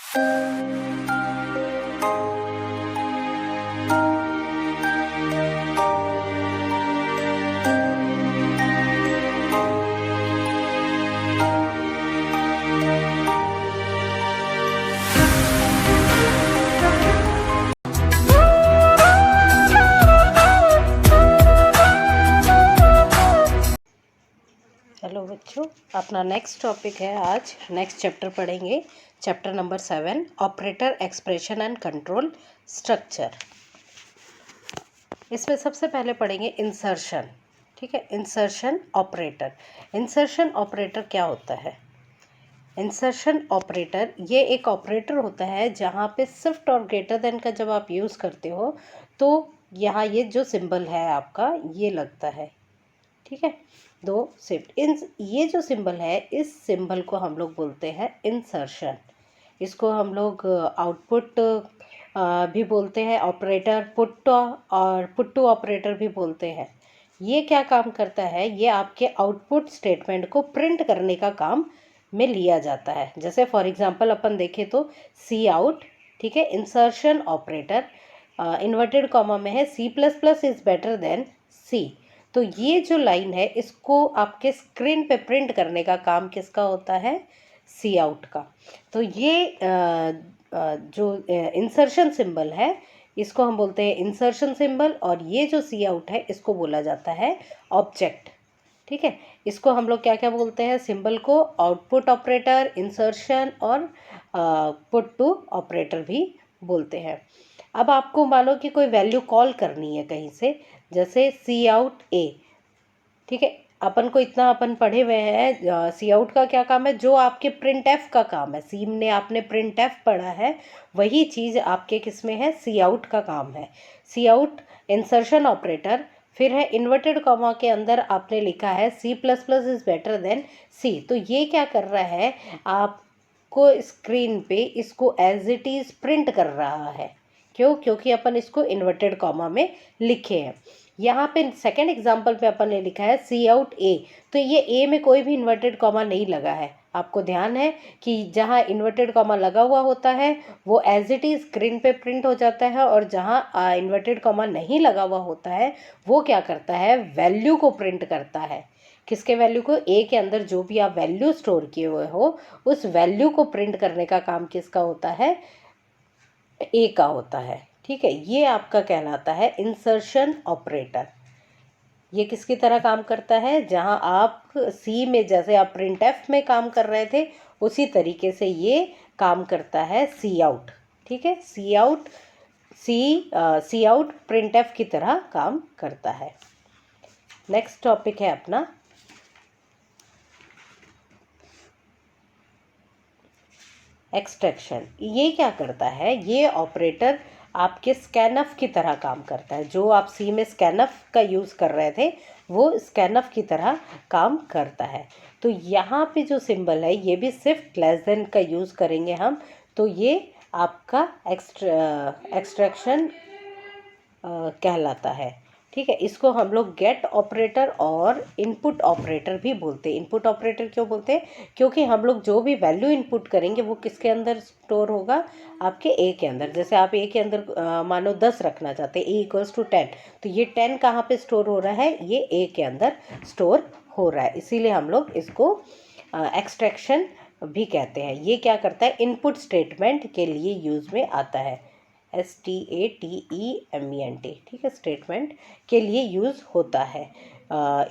Hello बच्चों, अपना next topic है। आज नेक्स्ट चैप्टर पढ़ेंगे, chapter number 7, operator expression and control structure. इसमें सबसे पहले पढ़ेंगे इंसर्शन। ठीक है, इंसर्शन ऑपरेटर। इंसर्शन ऑपरेटर क्या होता है? इंसर्शन ऑपरेटर ये एक ऑपरेटर होता है जहाँ पे शिफ्ट और ग्रेटर देन का जब आप यूज़ करते हो तो यहाँ ये जो सिंबल है आपका ये लगता है। ठीक है, दो शिफ्ट इन ये जो सिंबल है, इस सिंबल को हम लोग बोलते हैं इंसर्शन। इसको हम लोग आउटपुट भी बोलते हैं, ऑपरेटर पुट और पुट टू ऑपरेटर भी बोलते हैं। ये क्या काम करता है? ये आपके आउटपुट स्टेटमेंट को प्रिंट करने का काम में लिया जाता है। जैसे फॉर एग्जांपल अपन देखें तो सी आउट, ठीक है, इंसर्शन ऑपरेटर इन्वर्टेड कॉमा में है, C plus plus is better than C. तो ये जो लाइन है इसको आपके स्क्रीन पे प्रिंट करने का काम किसका होता है? सी आउट का। तो ये जो इंसर्शन सिंबल है इसको हम बोलते हैं इंसर्शन सिंबल, और ये जो सी आउट है इसको बोला जाता है ऑब्जेक्ट। ठीक है, इसको हम लोग क्या क्या बोलते हैं? सिंबल को आउटपुट ऑपरेटर, इंसर्शन और पुट टू ऑपरेटर भी बोलते हैं। अब आपको मानो कि कोई वैल्यू कॉल करनी है कहीं से, जैसे सी आउट ए। ठीक है, अपन को इतना अपन पढ़े हुए हैं, सी आउट का क्या काम है? जो आपके प्रिंट एफ का काम है, सी में आपने प्रिंट एफ पढ़ा है, वही चीज़ आपके किस में है? सी आउट का काम है। सी आउट इंसर्शन ऑपरेटर, फिर है इन्वर्टेड कॉमा के अंदर आपने लिखा है C plus plus is better than C. तो ये क्या कर रहा है? आपको स्क्रीन पे इसको एज इट इज़ प्रिंट कर रहा है। क्यों? क्योंकि अपन इसको इन्वर्टेड कॉमा में लिखे हैं। यहाँ पे सेकेंड एग्जाम्पल पे अपन ने लिखा है सी आउट ए, तो ये ए में कोई भी इन्वर्टेड कॉमा नहीं लगा है। आपको ध्यान है कि जहाँ इन्वर्टेड कॉमा लगा हुआ होता है वो एज इट इज़ स्क्रीन पे प्रिंट हो जाता है, और जहाँ इन्वर्टेड कॉमा नहीं लगा हुआ होता है वो क्या करता है? वैल्यू को प्रिंट करता है। किसके वैल्यू को? ए के अंदर जो भी आप वैल्यू स्टोर किए हुए हो उस वैल्यू को प्रिंट करने का काम किसका होता है? ए का होता है। ठीक है, ये आपका कहलाता है इंसर्शन ऑपरेटर। ये किसकी तरह काम करता है? जहां आप सी में जैसे आप प्रिंट एफ में काम कर रहे थे उसी तरीके से ये काम करता है सी आउट। ठीक है, सी आउट प्रिंट एफ की तरह काम करता है। नेक्स्ट टॉपिक है अपना एक्सट्रैक्शन। ये क्या करता है? ये ऑपरेटर आपके स्कैनफ की तरह काम करता है। जो आप सी में स्कैनफ का यूज़ कर रहे थे वो स्कैनफ की तरह काम करता है। तो यहाँ पे जो सिंबल है ये भी शिफ्ट लेस देन का यूज़ करेंगे हम, तो ये आपका एक्सट्रैक्शन कहलाता है। ठीक है, इसको हम लोग गेट ऑपरेटर और इनपुट ऑपरेटर भी बोलते हैं। इनपुट ऑपरेटर क्यों बोलते हैं? क्योंकि हम लोग जो भी वैल्यू इनपुट करेंगे वो किसके अंदर स्टोर होगा? आपके ए के अंदर। जैसे आप ए के अंदर मानो 10 रखना चाहते हैं, ए इक्वल्स टू 10, तो ये 10 कहाँ पे स्टोर हो रहा है? ये ए के अंदर स्टोर हो रहा है, इसीलिए हम लोग इसको एक्सट्रैक्शन भी कहते हैं। ये क्या करता है? इनपुट स्टेटमेंट के लिए यूज़ में आता है। STATEMENT, ठीक है, स्टेटमेंट के लिए यूज़ होता है।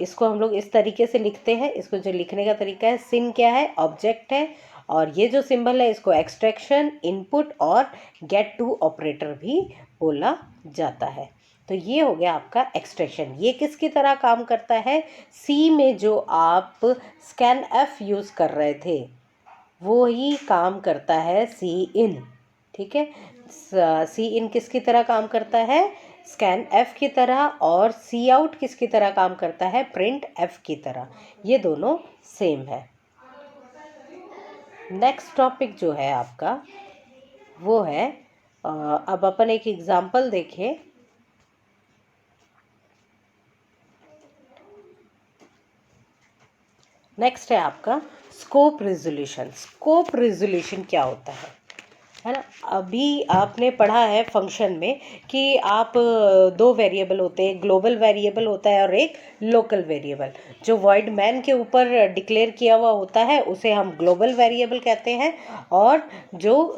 इसको हम लोग इस तरीके से लिखते हैं। इसको जो लिखने का तरीका है, सिन क्या है? ऑब्जेक्ट है, और ये जो सिंबल है इसको एक्सट्रैक्शन, इनपुट और गेट टू ऑपरेटर भी बोला जाता है। तो ये हो गया आपका एक्सट्रैक्शन। ये किसकी तरह काम करता है? सी में जो आप स्कैन एफ यूज़ कर रहे थे वो ही काम करता है सी इन। ठीक है, सी इन किसकी तरह काम करता है? स्कैन एफ की तरह। और सी आउट किसकी तरह काम करता है? प्रिंट एफ की तरह। ये दोनों सेम है। नेक्स्ट टॉपिक जो है आपका वो है, अब अपन एक एग्जाम्पल देखें। नेक्स्ट है आपका स्कोप रिजोल्यूशन। स्कोप रिजोल्यूशन क्या होता है? है ना। अभी आपने पढ़ा है फंक्शन में कि आप दो वेरिएबल होते हैं, ग्लोबल वेरिएबल होता है और एक लोकल वेरिएबल। जो वॉइड मैन के ऊपर डिक्लेयर किया हुआ होता है उसे हम ग्लोबल वेरिएबल कहते हैं, और जो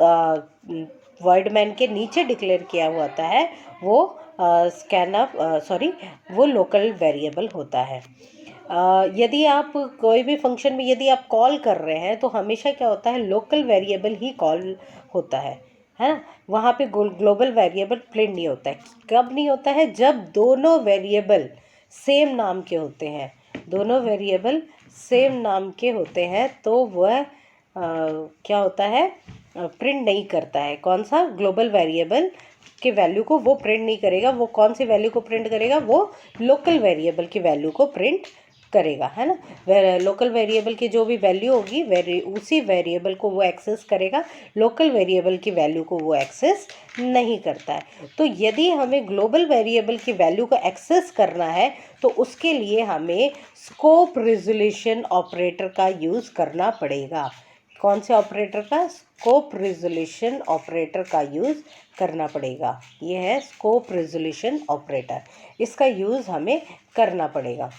वॉइड मैन के नीचे डिक्लेयर किया हुआ होता है वो वो लोकल वेरिएबल होता है। यदि आप कोई भी फंक्शन में यदि आप कॉल कर रहे हैं तो हमेशा क्या होता है, लोकल वेरिएबल ही कॉल होता है ना। वहाँ पे ग्लोबल वेरिएबल प्रिंट नहीं होता है। कब नहीं होता है? जब दोनों वेरिएबल सेम नाम के होते हैं, दोनों वेरिएबल सेम नाम के होते हैं तो वह क्या होता है, प्रिंट नहीं करता है। कौन सा? ग्लोबल वेरिएबल के वैल्यू को वो प्रिंट नहीं करेगा। वो कौन सी वैल्यू को प्रिंट करेगा? वो लोकल वेरिएबल की वैल्यू को प्रिंट करेगा, है ना। लोकल वेरिएबल की जो भी वैल्यू होगी उसी वेरिएबल को वो एक्सेस करेगा, लोकल वेरिएबल की वैल्यू को वो एक्सेस नहीं करता है। तो यदि हमें ग्लोबल वेरिएबल की वैल्यू को एक्सेस करना है तो उसके लिए हमें स्कोप रिजोल्यूशन ऑपरेटर का यूज़ करना पड़ेगा। कौन से ऑपरेटर का? स्कोप रिजोल्यूशन ऑपरेटर का यूज़ करना पड़ेगा। ये है स्कोप रिजोल्यूशन ऑपरेटर, इसका यूज़ हमें करना पड़ेगा।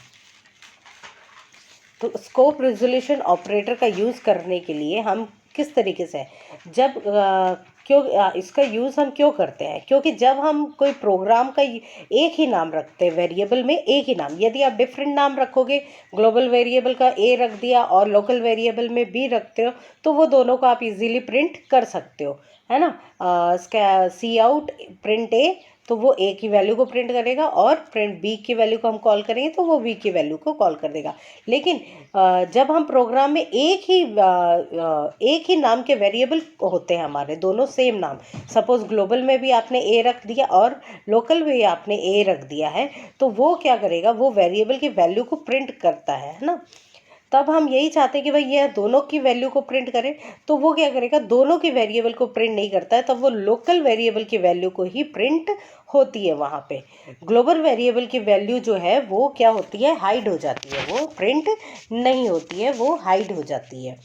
तो स्कोप रिजोल्यूशन ऑपरेटर का यूज़ करने के लिए हम किस तरीके से, जब इसका यूज़ हम क्यों करते हैं? क्योंकि जब हम कोई प्रोग्राम का एक ही नाम रखते हैं, वेरिएबल में एक ही नाम, यदि आप डिफरेंट नाम रखोगे, ग्लोबल वेरिएबल का ए रख दिया और लोकल वेरिएबल में बी रखते हो, तो वो दोनों को आप इजीली प्रिंट कर सकते हो, है ना। सी आउट प्रिंट ए, तो वो ए की वैल्यू को प्रिंट करेगा, और प्रिंट बी की वैल्यू को हम कॉल करेंगे तो वो बी की वैल्यू को कॉल कर देगा। लेकिन जब हम प्रोग्राम में एक ही नाम के वेरिएबल होते हैं हमारे, दोनों सेम नाम, सपोज ग्लोबल में भी आपने ए रख दिया और लोकल में आपने ए रख दिया है, तो वो क्या करेगा? वो वेरिएबल की वैल्यू को प्रिंट करता है ना। तब हम यही चाहते हैं कि भाई ये दोनों की वैल्यू को प्रिंट करें, तो वो क्या करेगा? दोनों की वेरिएबल को प्रिंट नहीं करता है, तब वो लोकल वेरिएबल की वैल्यू को ही प्रिंट होती है। वहाँ पे ग्लोबल वेरिएबल की वैल्यू जो है वो क्या होती है? हाइड हो जाती है, वो प्रिंट नहीं होती है, वो हाइड हो जाती है।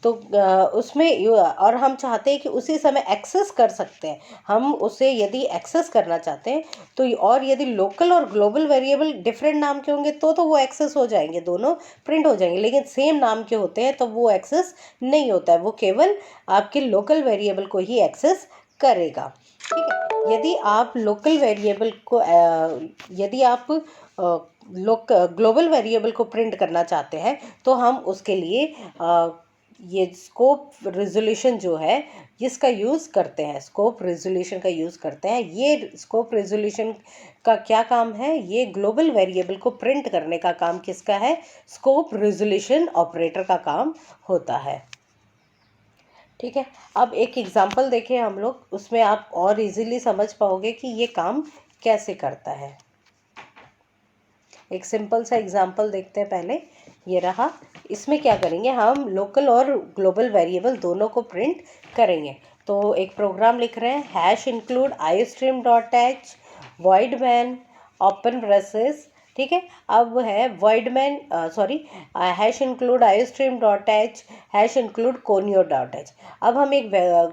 तो और हम चाहते हैं कि उसी समय एक्सेस कर सकते हैं, हम उसे यदि एक्सेस करना चाहते हैं तो, और यदि लोकल और ग्लोबल वेरिएबल डिफरेंट नाम के होंगे तो वो एक्सेस हो जाएंगे, दोनों प्रिंट हो जाएंगे। लेकिन सेम नाम के होते हैं तो वो एक्सेस नहीं होता है, वो केवल आपके लोकल वेरिएबल को ही एक्सेस करेगा। ठीक है। यदि आप लोकल वेरिएबल को यदि आप ग्लोबल वेरिएबल को प्रिंट करना चाहते हैं तो हम उसके लिए ये स्कोप रिजोल्यूशन जो है इसका यूज़ करते हैं, स्कोप रिजोल्यूशन का यूज़ करते हैं। ये स्कोप रिजोल्यूशन का क्या काम है? ये ग्लोबल वेरिएबल को प्रिंट करने का काम किसका है? स्कोप रिजोल्यूशन ऑपरेटर का काम होता है। ठीक है। अब एक एग्जांपल देखें हम लोग, उसमें आप और इजीली समझ पाओगे कि ये काम कैसे करता है। एक सिंपल सा एग्जांपल देखते हैं पहले। ये रहा। इसमें क्या करेंगे? हम लोकल और ग्लोबल वेरिएबल दोनों को प्रिंट करेंगे। तो एक प्रोग्राम लिख रहे हैं, hash include iostream dot h void main open braces. ठीक है। अब है void main hash include iostream dot h hash include conio dot h. अब हम एक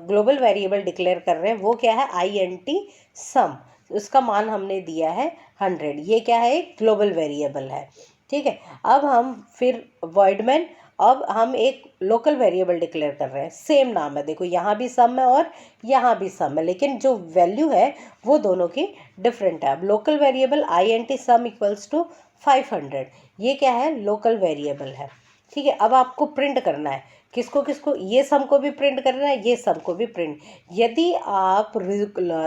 ग्लोबल वेरिएबल डिक्लेयर कर रहे हैं, वो क्या है? INT सम। उसका मान हमने दिया है 100। ये क्या है? एक ग्लोबल वेरिएबल है। ठीक है। अब हम फिर वॉइडमैन, अब हम एक लोकल वेरिएबल डिक्लेयर कर रहे हैं, सेम नाम है, देखो यहाँ भी सम है और यहाँ भी सम है, लेकिन जो वैल्यू है वो दोनों की डिफरेंट है। अब local variable INT sum equals to 500, ये क्या है? लोकल वेरिएबल है। ठीक है। अब आपको प्रिंट करना है, किसको किसको? ये सम को भी प्रिंट करना है, ये सम को भी प्रिंट। यदि आप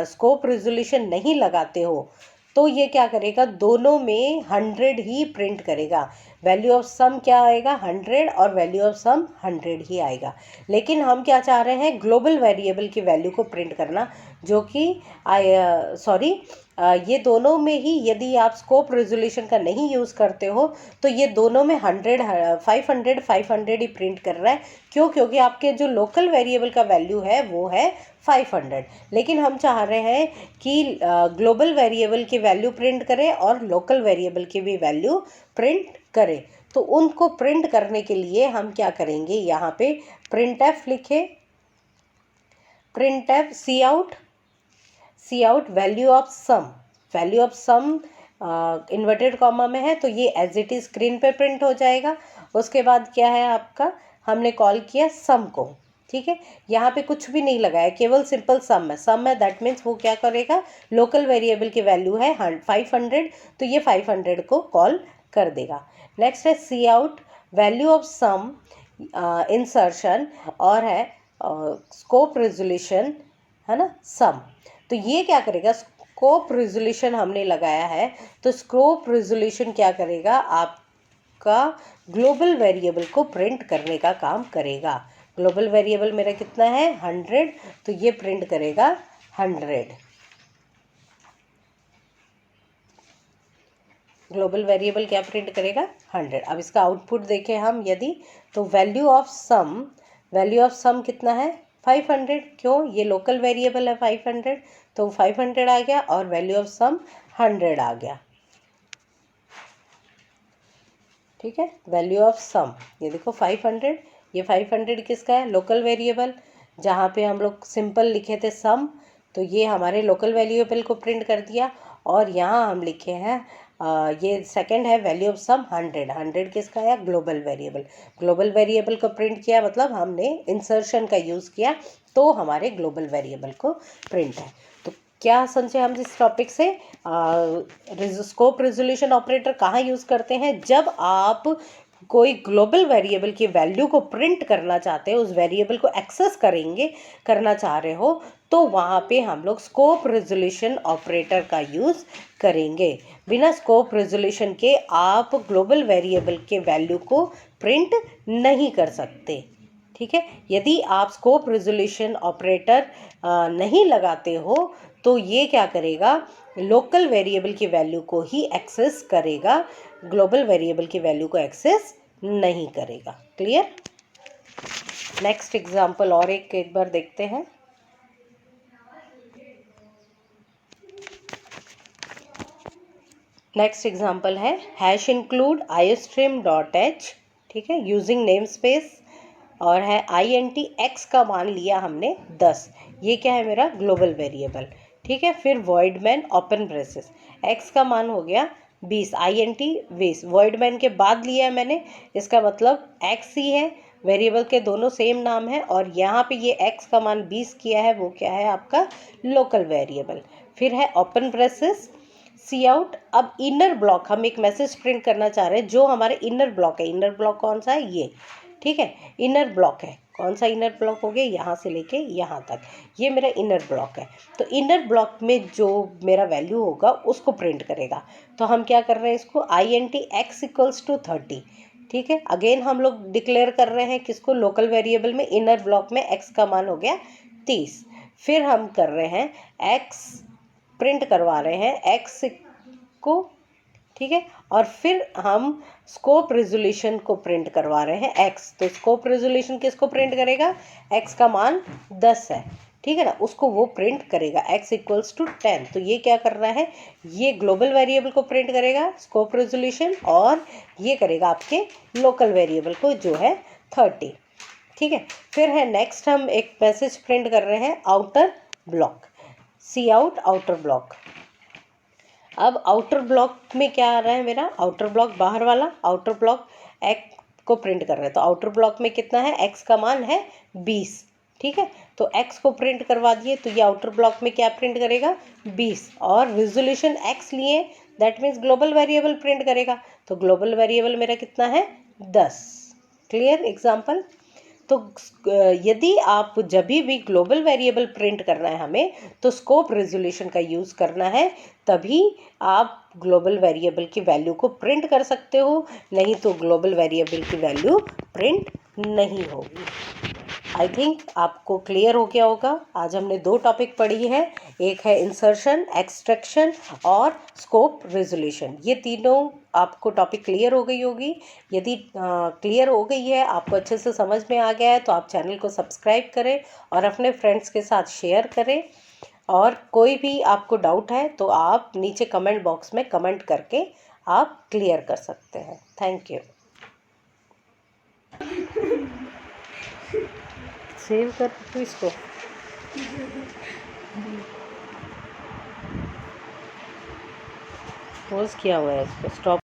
स्कोप रिजोल्यूशन नहीं लगाते हो तो ये क्या करेगा? दोनों में 100 ही प्रिंट करेगा। वैल्यू ऑफ सम क्या आएगा? 100, और वैल्यू ऑफ सम 100 ही आएगा। लेकिन हम क्या चाह रहे हैं? ग्लोबल वेरिएबल की वैल्यू को प्रिंट करना, जो कि ये दोनों में ही यदि आप स्कोप रेजोल्यूशन का नहीं यूज़ करते हो तो ये दोनों में 500 ही प्रिंट कर रहा है। क्यों? क्योंकि आपके जो लोकल वेरिएबल का वैल्यू है वो है 500, लेकिन हम चाह रहे हैं कि ग्लोबल वेरिएबल की वैल्यू प्रिंट करें और लोकल वेरिएबल की भी वैल्यू प्रिंट करें। तो उनको प्रिंट करने के लिए हम क्या करेंगे? यहाँ पे प्रिंट एफ लिखे। printf cout value of sum inverted comma में है तो ये एज इट इज स्क्रीन पे प्रिंट हो जाएगा। उसके बाद क्या है आपका, हमने कॉल किया सम को, ठीक है। यहाँ पे कुछ भी नहीं लगाया, केवल सिंपल सम है दैट मीन्स वो क्या करेगा, लोकल वेरिएबल की वैल्यू है 500 तो ये 500 को कॉल कर देगा। नेक्स्ट है cout value of sum insertion और है स्कोप रेजोल्यूशन, है ना, सम। तो ये क्या करेगा, स्कोप रेजोल्यूशन हमने लगाया है तो स्कोप रेजोल्यूशन क्या करेगा, आपका ग्लोबल वेरिएबल को प्रिंट करने का काम करेगा। ग्लोबल वेरिएबल मेरा कितना है 100 तो ये प्रिंट करेगा 100। ग्लोबल वेरिएबल क्या प्रिंट करेगा 100। अब इसका आउटपुट देखें हम यदि, तो वैल्यू ऑफ सम कितना है 500, क्यों, ये लोकल वेरिएबल है 500 तो 500 आ गया और वैल्यू ऑफ सम 100 आ गया, ठीक है। वैल्यू ऑफ सम ये देखो 500, ये 500 किसका है, लोकल वेरिएबल, जहाँ पे हम लोग सिंपल लिखे थे सम तो ये हमारे लोकल वेरिएबल को प्रिंट कर दिया। और यहाँ हम लिखे हैं ये सेकंड है वैल्यू ऑफ सम 100 किसका है, ग्लोबल वेरिएबल को प्रिंट किया, मतलब हमने इंसर्शन का यूज़ किया तो हमारे ग्लोबल वेरिएबल को प्रिंट है। तो क्या समझे हम इस टॉपिक से, स्कोप रेजोल्यूशन ऑपरेटर कहाँ यूज़ करते हैं, जब आप कोई ग्लोबल वेरिएबल की वैल्यू को प्रिंट करना चाहते हो, उस वेरिएबल को एक्सेस करना चाह रहे हो तो वहाँ पे हम लोग स्कोप रेजोल्यूशन ऑपरेटर का यूज़ करेंगे। बिना स्कोप रेजोल्यूशन के आप ग्लोबल वेरिएबल के वैल्यू को प्रिंट नहीं कर सकते, ठीक है। यदि आप स्कोप रेजोल्यूशन ऑपरेटर नहीं लगाते हो तो ये क्या करेगा, लोकल वेरिएबल की वैल्यू को ही एक्सेस करेगा, ग्लोबल वेरिएबल की वैल्यू को एक्सेस नहीं करेगा। क्लियर। नेक्स्ट एग्जांपल और एक बार देखते हैं। नेक्स्ट एग्जांपल है hash include iostream dot H, ठीक है, यूजिंग नेम स्पेस और है INT x का मान लिया हमने 10, ये क्या है मेरा ग्लोबल वेरिएबल, ठीक है। फिर void main open braces, x का मान हो गया 20, INT 20, वॉइड मैन के बाद लिया है मैंने, इसका मतलब x ही है, वेरिएबल के दोनों सेम नाम है और यहाँ पे ये x का मान 20 किया है, वो क्या है आपका लोकल वेरिएबल। फिर है ओपन ब्रेसेस सी आउट। अब इनर ब्लॉक, हम एक मैसेज प्रिंट करना चाह रहे हैं जो हमारे इनर ब्लॉक है, इनर ब्लॉक कौन सा है, ये, ठीक है, इनर ब्लॉक है, कौन सा इनर ब्लॉक हो गया, यहाँ से लेके यहाँ तक, ये मेरा इनर ब्लॉक है। तो इनर ब्लॉक में जो मेरा वैल्यू होगा उसको प्रिंट करेगा। तो हम क्या कर रहे हैं, इसको INT x इक्वल्स टू 30, ठीक है। अगेन हम लोग डिक्लेयर कर रहे हैं किसको, लोकल वेरिएबल में इनर ब्लॉक में x का मान हो गया 30। फिर हम कर रहे हैं x प्रिंट करवा रहे हैं x को, ठीक है, और फिर हम स्कोप रेजोल्यूशन को प्रिंट करवा रहे हैं x। तो स्कोप रेजोल्यूशन किसको प्रिंट करेगा, x का मान 10 है, ठीक है ना, उसको वो प्रिंट करेगा x इक्वल्स टू 10। तो ये क्या कर रहा है, ये ग्लोबल वेरिएबल को प्रिंट करेगा स्कोप रेजोल्यूशन और ये करेगा आपके लोकल वेरिएबल को जो है 30, ठीक है। फिर है नेक्स्ट हम एक मैसेज प्रिंट कर रहे हैं आउटर ब्लॉक, सी आउट आउटर ब्लॉक। अब आउटर ब्लॉक में क्या आ रहा है मेरा, आउटर ब्लॉक बाहर वाला, आउटर ब्लॉक x को प्रिंट कर रहे हैं। तो आउटर ब्लॉक में कितना है, x का मान है 20, ठीक है। तो x को प्रिंट करवा दिए तो ये आउटर ब्लॉक में क्या प्रिंट करेगा 20 और रेजोल्यूशन x लिए, that means global variable print करेगा। तो ग्लोबल वेरिएबल मेरा कितना है 10। Clear example. तो यदि आप जब भी ग्लोबल वेरिएबल प्रिंट करना है हमें तो स्कोप रेजोल्यूशन का यूज़ करना है, तभी आप ग्लोबल वेरिएबल की वैल्यू को प्रिंट कर सकते हो, नहीं तो ग्लोबल वेरिएबल की वैल्यू प्रिंट नहीं होगी। आई थिंक आपको क्लियर हो गया होगा। आज हमने 2 टॉपिक पढ़ी है, एक है इंसर्शन, एक्सट्रैक्शन और स्कोप रेजोल्यूशन। ये तीनों आपको टॉपिक क्लियर हो गई होगी। यदि क्लियर हो गई है, आपको अच्छे से समझ में आ गया है तो आप चैनल को सब्सक्राइब करें और अपने फ्रेंड्स के साथ शेयर करें। और कोई भी आपको डाउट है तो आप नीचे कमेंट बॉक्स में कमेंट करके आप क्लियर कर सकते हैं। Thank you. सेव कर तू इसको। पॉज किया हुआ है इसको, स्टॉप